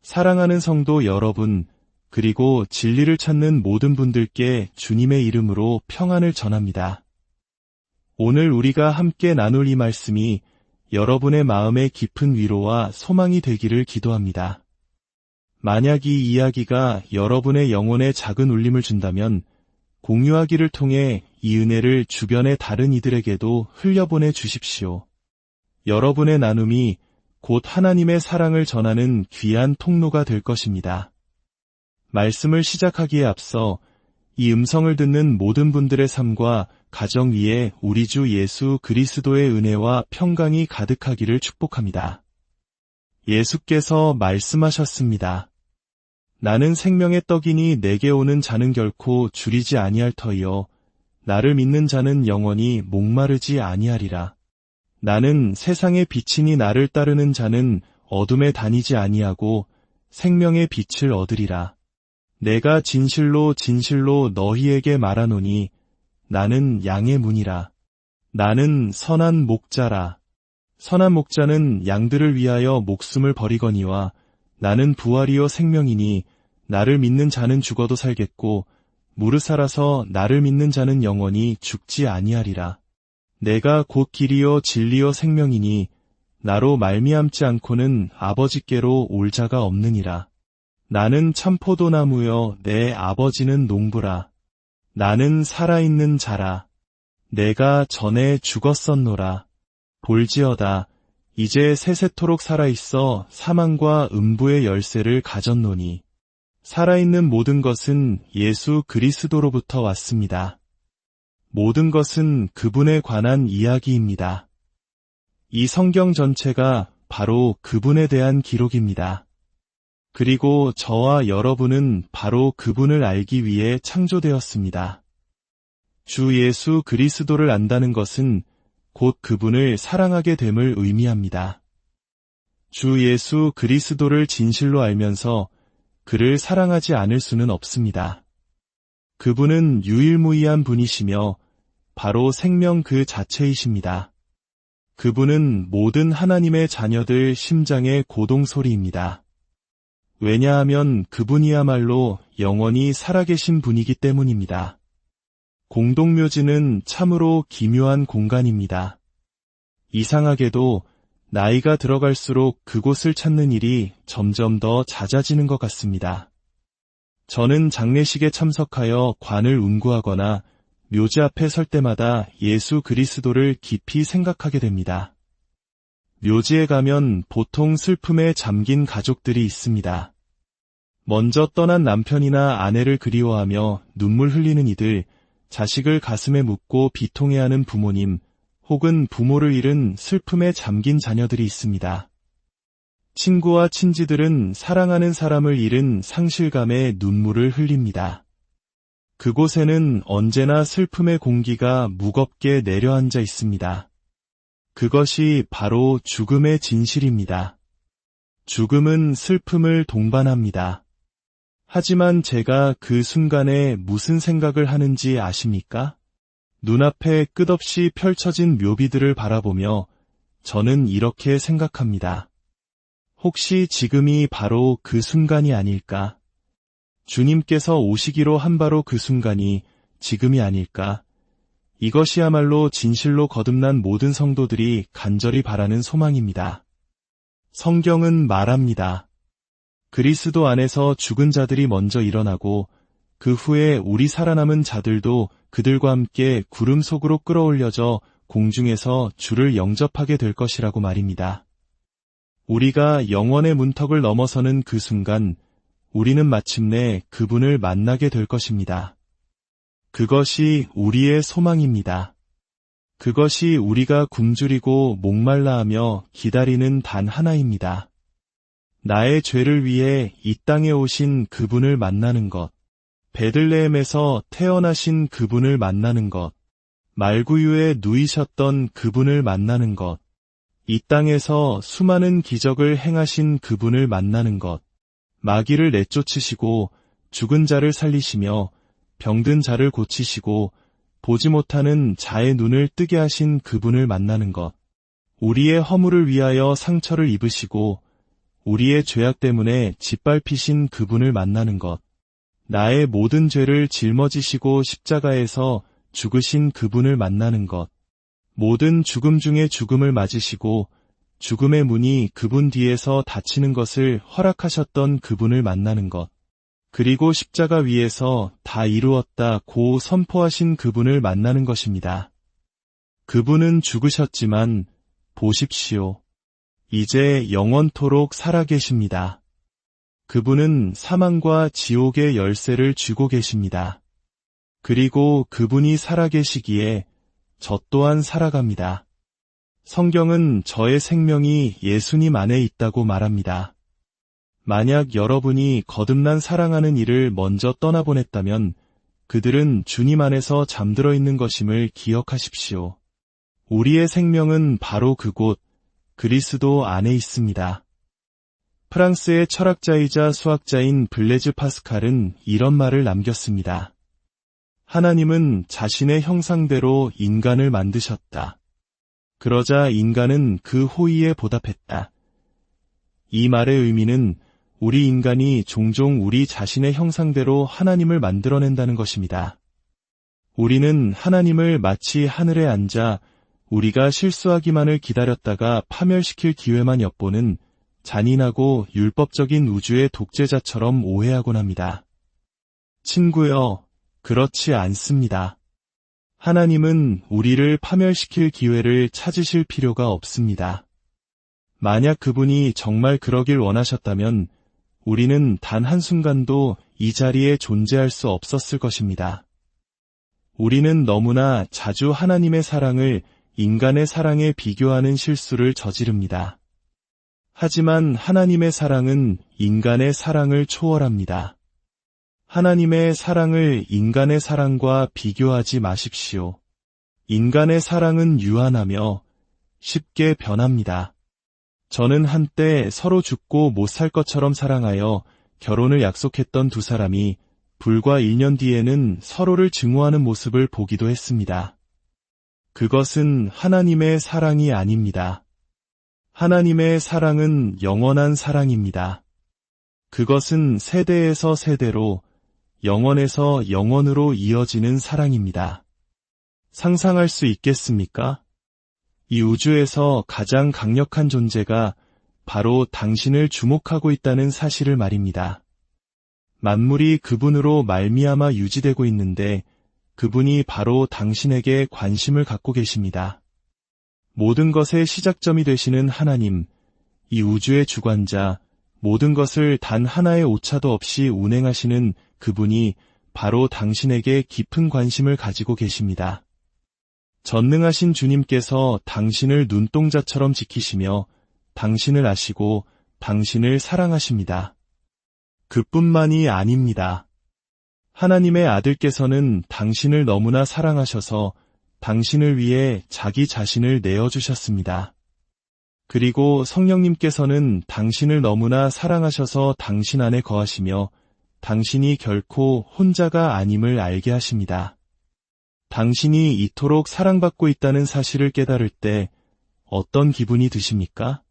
사랑하는 성도 여러분, 그리고 진리를 찾는 모든 분들께 주님의 이름으로 평안을 전합니다. 오늘 우리가 함께 나눌 이 말씀이 여러분의 마음에 깊은 위로와 소망이 되기를 기도합니다. 만약 이 이야기가 여러분의 영혼에 작은 울림을 준다면 공유하기를 통해 이 은혜를 주변의 다른 이들에게도 흘려보내 주십시오. 여러분의 나눔이 곧 하나님의 사랑을 전하는 귀한 통로가 될 것입니다. 말씀을 시작하기에 앞서 이 음성을 듣는 모든 분들의 삶과 가정 위에 우리 주 예수 그리스도의 은혜와 평강이 가득하기를 축복합니다. 예수께서 말씀하셨습니다. 나는 생명의 떡이니 내게 오는 자는 결코 줄이지 아니할 터이요 나를 믿는 자는 영원히 목마르지 아니하리라. 나는 세상의 빛이니 나를 따르는 자는 어둠에 다니지 아니하고 생명의 빛을 얻으리라. 내가 진실로 진실로 너희에게 말하노니 나는 양의 문이라. 나는 선한 목자라. 선한 목자는 양들을 위하여 목숨을 버리거니와 나는 부활이요 생명이니 나를 믿는 자는 죽어도 살겠고 무릇 살아서 나를 믿는 자는 영원히 죽지 아니하리라. 내가 곧 길이요 진리요 생명이니 나로 말미암지 않고는 아버지께로 올 자가 없느니라. 나는 참포도나무여 내 아버지는 농부라. 나는 살아있는 자라. 내가 전에 죽었었노라. 볼지어다 이제 세세토록 살아있어 사망과 음부의 열쇠를 가졌노니 살아있는 모든 것은 예수 그리스도로부터 왔습니다. 모든 것은 그분에 관한 이야기입니다. 이 성경 전체가 바로 그분에 대한 기록입니다. 그리고 저와 여러분은 바로 그분을 알기 위해 창조되었습니다. 주 예수 그리스도를 안다는 것은 곧 그분을 사랑하게 됨을 의미합니다. 주 예수 그리스도를 진실로 알면서 그를 사랑하지 않을 수는 없습니다. 그분은 유일무이한 분이시며 바로 생명 그 자체이십니다. 그분은 모든 하나님의 자녀들 심장의 고동소리입니다. 왜냐하면 그분이야말로 영원히 살아계신 분이기 때문입니다. 공동묘지는 참으로 기묘한 공간입니다. 이상하게도 나이가 들어갈수록 그곳을 찾는 일이 점점 더 잦아지는 것 같습니다. 저는 장례식에 참석하여 관을 운구하거나 묘지 앞에 설 때마다 예수 그리스도를 깊이 생각하게 됩니다. 묘지에 가면 보통 슬픔에 잠긴 가족들이 있습니다. 먼저 떠난 남편이나 아내를 그리워하며 눈물 흘리는 이들, 자식을 가슴에 묻고 비통해하는 부모님, 혹은 부모를 잃은 슬픔에 잠긴 자녀들이 있습니다. 친구와 친지들은 사랑하는 사람을 잃은 상실감에 눈물을 흘립니다. 그곳에는 언제나 슬픔의 공기가 무겁게 내려앉아 있습니다. 그것이 바로 죽음의 진실입니다. 죽음은 슬픔을 동반합니다. 하지만 제가 그 순간에 무슨 생각을 하는지 아십니까? 눈앞에 끝없이 펼쳐진 묘비들을 바라보며 저는 이렇게 생각합니다. 혹시 지금이 바로 그 순간이 아닐까? 주님께서 오시기로 한 바로 그 순간이 지금이 아닐까? 이것이야말로 진실로 거듭난 모든 성도들이 간절히 바라는 소망입니다. 성경은 말합니다. 그리스도 안에서 죽은 자들이 먼저 일어나고 그 후에 우리 살아남은 자들도 그들과 함께 구름 속으로 끌어올려져 공중에서 주를 영접하게 될 것이라고 말입니다. 우리가 영원의 문턱을 넘어서는 그 순간 우리는 마침내 그분을 만나게 될 것입니다. 그것이 우리의 소망입니다. 그것이 우리가 굶주리고 목말라하며 기다리는 단 하나입니다. 나의 죄를 위해 이 땅에 오신 그분을 만나는 것, 베들레헴에서 태어나신 그분을 만나는 것, 말구유에 누이셨던 그분을 만나는 것, 이 땅에서 수많은 기적을 행하신 그분을 만나는 것, 마귀를 내쫓으시고 죽은 자를 살리시며 병든 자를 고치시고 보지 못하는 자의 눈을 뜨게 하신 그분을 만나는 것, 우리의 허물을 위하여 상처를 입으시고 우리의 죄악 때문에 짓밟히신 그분을 만나는 것, 나의 모든 죄를 짊어지시고 십자가에서 죽으신 그분을 만나는 것, 모든 죽음 중에 죽음을 맞으시고 죽음의 문이 그분 뒤에서 닫히는 것을 허락하셨던 그분을 만나는 것, 그리고 십자가 위에서 다 이루었다고 선포하신 그분을 만나는 것입니다. 그분은 죽으셨지만 보십시오. 이제 영원토록 살아계십니다. 그분은 사망과 지옥의 열쇠를 쥐고 계십니다. 그리고 그분이 살아계시기에 저 또한 살아갑니다. 성경은 저의 생명이 예수님 안에 있다고 말합니다. 만약 여러분이 거듭난 사랑하는 이를 먼저 떠나보냈다면 그들은 주님 안에서 잠들어 있는 것임을 기억하십시오. 우리의 생명은 바로 그곳 그리스도 안에 있습니다. 프랑스의 철학자이자 수학자인 블레즈 파스칼은 이런 말을 남겼습니다. 하나님은 자신의 형상대로 인간을 만드셨다. 그러자 인간은 그 호의에 보답했다. 이 말의 의미는 우리 인간이 종종 우리 자신의 형상대로 하나님을 만들어낸다는 것입니다. 우리는 하나님을 마치 하늘에 앉아 우리가 실수하기만을 기다렸다가 파멸시킬 기회만 엿보는 잔인하고 율법적인 우주의 독재자처럼 오해하곤 합니다. 친구여, 그렇지 않습니다. 하나님은 우리를 파멸시킬 기회를 찾으실 필요가 없습니다. 만약 그분이 정말 그러길 원하셨다면 우리는 단 한순간도 이 자리에 존재할 수 없었을 것입니다. 우리는 너무나 자주 하나님의 사랑을 인간의 사랑에 비교하는 실수를 저지릅니다. 하지만 하나님의 사랑은 인간의 사랑을 초월합니다. 하나님의 사랑을 인간의 사랑과 비교하지 마십시오. 인간의 사랑은 유한하며 쉽게 변합니다. 저는 한때 서로 죽고 못 살 것처럼 사랑하여 결혼을 약속했던 두 사람이 불과 1년 뒤에는 서로를 증오하는 모습을 보기도 했습니다. 그것은 하나님의 사랑이 아닙니다. 하나님의 사랑은 영원한 사랑입니다. 그것은 세대에서 세대로, 영원에서 영원으로 이어지는 사랑입니다. 상상할 수 있겠습니까? 이 우주에서 가장 강력한 존재가 바로 당신을 주목하고 있다는 사실을 말입니다. 만물이 그분으로 말미암아 유지되고 있는데 그분이 바로 당신에게 관심을 갖고 계십니다. 모든 것의 시작점이 되시는 하나님, 이 우주의 주관자, 모든 것을 단 하나의 오차도 없이 운행하시는 그분이 바로 당신에게 깊은 관심을 가지고 계십니다. 전능하신 주님께서 당신을 눈동자처럼 지키시며 당신을 아시고 당신을 사랑하십니다. 그뿐만이 아닙니다. 하나님의 아들께서는 당신을 너무나 사랑하셔서 당신을 위해 자기 자신을 내어주셨습니다. 그리고 성령님께서는 당신을 너무나 사랑하셔서 당신 안에 거하시며 당신이 결코 혼자가 아님을 알게 하십니다. 당신이 이토록 사랑받고 있다는 사실을 깨달을 때 어떤 기분이 드십니까?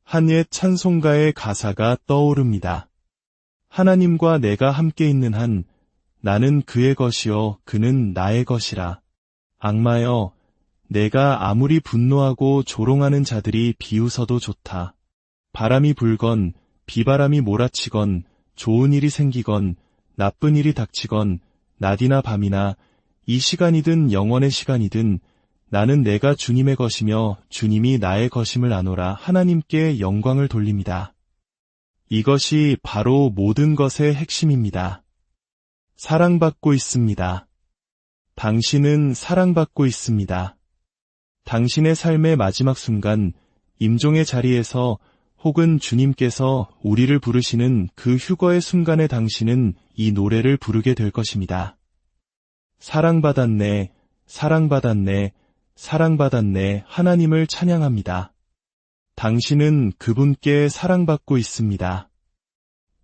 한 옛 찬송가의 가사가 떠오릅니다. 하나님과 내가 함께 있는 한 나는 그의 것이요 그는 나의 것이라. 악마여, 내가 아무리 분노하고 조롱하는 자들이 비웃어도 좋다. 바람이 불건 비바람이 몰아치건 좋은 일이 생기건 나쁜 일이 닥치건 낮이나 밤이나 이 시간이든 영원의 시간이든 나는 내가 주님의 것이며 주님이 나의 것임을 아노라. 하나님께 영광을 돌립니다. 이것이 바로 모든 것의 핵심입니다. 사랑받고 있습니다. 당신은 사랑받고 있습니다. 당신의 삶의 마지막 순간, 임종의 자리에서 혹은 주님께서 우리를 부르시는 그 휴거의 순간에 당신은 이 노래를 부르게 될 것입니다. 사랑받았네, 사랑받았네, 사랑받았네. 하나님을 찬양합니다. 당신은 그분께 사랑받고 있습니다.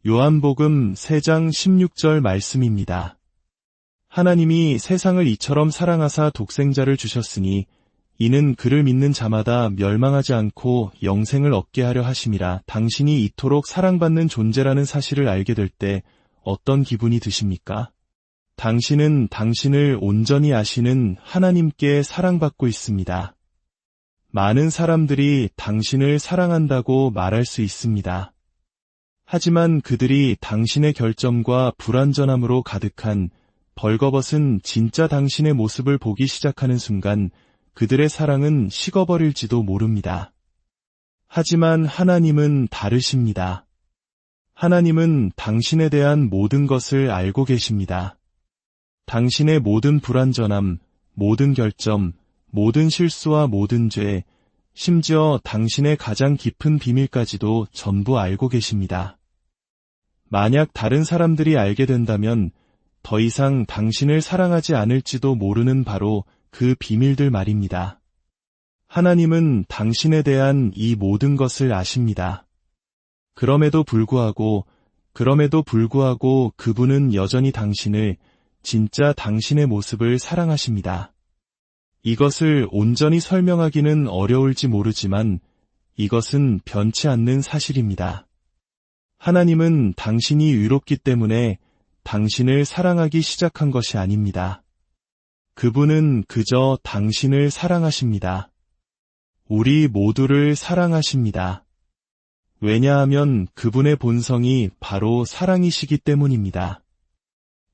요한복음 3장 16절 말씀입니다. 하나님이 세상을 이처럼 사랑하사 독생자를 주셨으니 이는 그를 믿는 자마다 멸망하지 않고 영생을 얻게 하려 하심이라. 당신이 이토록 사랑받는 존재라는 사실을 알게 될 때 어떤 기분이 드십니까? 당신은 당신을 온전히 아시는 하나님께 사랑받고 있습니다. 많은 사람들이 당신을 사랑한다고 말할 수 있습니다. 하지만 그들이 당신의 결점과 불완전함으로 가득한 벌거벗은 진짜 당신의 모습을 보기 시작하는 순간 그들의 사랑은 식어버릴지도 모릅니다. 하지만 하나님은 다르십니다. 하나님은 당신에 대한 모든 것을 알고 계십니다. 당신의 모든 불완전함, 모든 결점, 모든 실수와 모든 죄, 심지어 당신의 가장 깊은 비밀까지도 전부 알고 계십니다. 만약 다른 사람들이 알게 된다면 더 이상 당신을 사랑하지 않을지도 모르는 바로 그 비밀들 말입니다. 하나님은 당신에 대한 이 모든 것을 아십니다. 그럼에도 불구하고 그분은 여전히 당신을, 진짜 당신의 모습을 사랑하십니다. 이것을 온전히 설명하기는 어려울지 모르지만 이것은 변치 않는 사실입니다. 하나님은 당신이 의롭기 때문에 당신을 사랑하기 시작한 것이 아닙니다. 그분은 그저 당신을 사랑하십니다. 우리 모두를 사랑하십니다. 왜냐하면 그분의 본성이 바로 사랑이시기 때문입니다.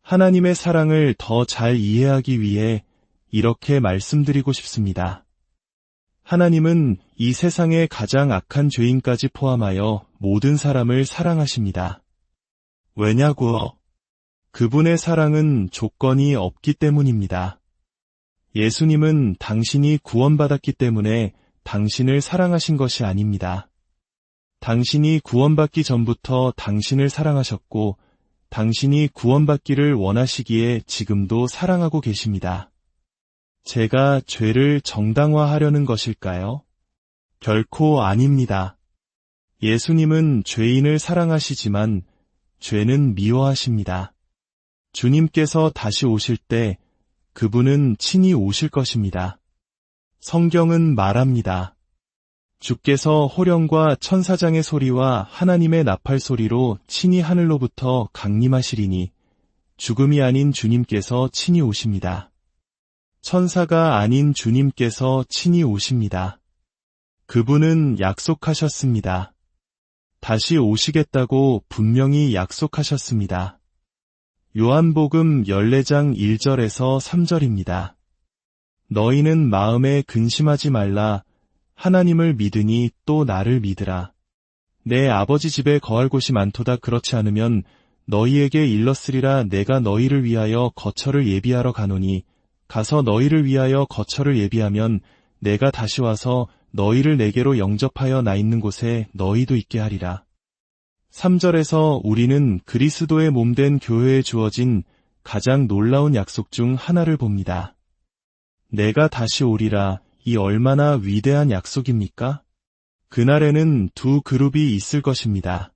하나님의 사랑을 더 잘 이해하기 위해 이렇게 말씀드리고 싶습니다. 하나님은 이 세상의 가장 악한 죄인까지 포함하여 모든 사람을 사랑하십니다. 왜냐고요? 그분의 사랑은 조건이 없기 때문입니다. 예수님은 당신이 구원받았기 때문에 당신을 사랑하신 것이 아닙니다. 당신이 구원받기 전부터 당신을 사랑하셨고 당신이 구원받기를 원하시기에 지금도 사랑하고 계십니다. 제가 죄를 정당화하려는 것일까요? 결코 아닙니다. 예수님은 죄인을 사랑하시지만 죄는 미워하십니다. 주님께서 다시 오실 때 그분은 친히 오실 것입니다. 성경은 말합니다. 주께서 호령과 천사장의 소리와 하나님의 나팔 소리로 친히 하늘로부터 강림하시리니 죽음이 아닌 주님께서 친히 오십니다. 천사가 아닌 주님께서 친히 오십니다. 그분은 약속하셨습니다. 다시 오시겠다고 분명히 약속하셨습니다. 요한복음 14장 1절에서 3절입니다. 너희는 마음에 근심하지 말라. 하나님을 믿으니 또 나를 믿으라. 내 아버지 집에 거할 곳이 많도다. 그렇지 않으면 너희에게 일렀으리라. 내가 너희를 위하여 거처를 예비하러 가노니 가서 너희를 위하여 거처를 예비하면 내가 다시 와서 너희를 내게로 영접하여 나 있는 곳에 너희도 있게 하리라. 3절에서 우리는 그리스도의 몸된 교회에 주어진 가장 놀라운 약속 중 하나를 봅니다. 내가 다시 오리라. 이 얼마나 위대한 약속입니까? 그날에는 두 그룹이 있을 것입니다.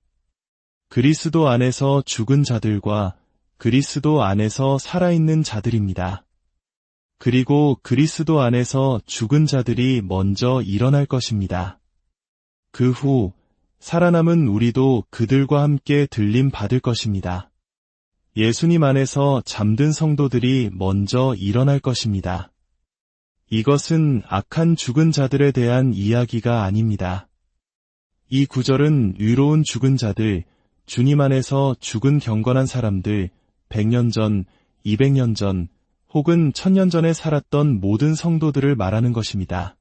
그리스도 안에서 죽은 자들과 그리스도 안에서 살아있는 자들입니다. 그리고 그리스도 안에서 죽은 자들이 먼저 일어날 것입니다. 그 후 살아남은 우리도 그들과 함께 들림 받을 것입니다. 예수님 안에서 잠든 성도들이 먼저 일어날 것입니다. 이것은 악한 죽은 자들에 대한 이야기가 아닙니다. 이 구절은 의로운 죽은 자들, 주님 안에서 죽은 경건한 사람들, 100년 전, 200년 전, 혹은 1000년 전에 살았던 모든 성도들을 말하는 것입니다.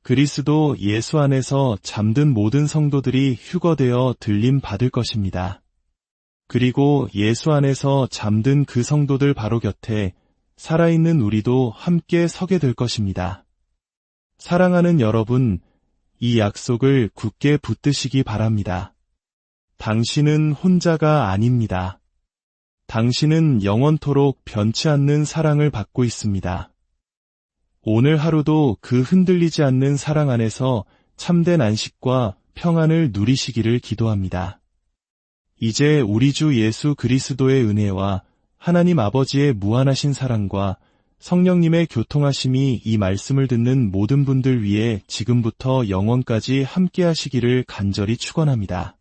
그리스도 예수 안에서 잠든 모든 성도들이 휴거되어 들림 받을 것입니다. 그리고 예수 안에서 잠든 그 성도들 바로 곁에 살아있는 우리도 함께 서게 될 것입니다. 사랑하는 여러분, 이 약속을 굳게 붙드시기 바랍니다. 당신은 혼자가 아닙니다. 당신은 영원토록 변치 않는 사랑을 받고 있습니다. 오늘 하루도 그 흔들리지 않는 사랑 안에서 참된 안식과 평안을 누리시기를 기도합니다. 이제 우리 주 예수 그리스도의 은혜와 하나님 아버지의 무한하신 사랑과 성령님의 교통하심이 이 말씀을 듣는 모든 분들 위해 지금부터 영원까지 함께 하시기를 간절히 축원합니다.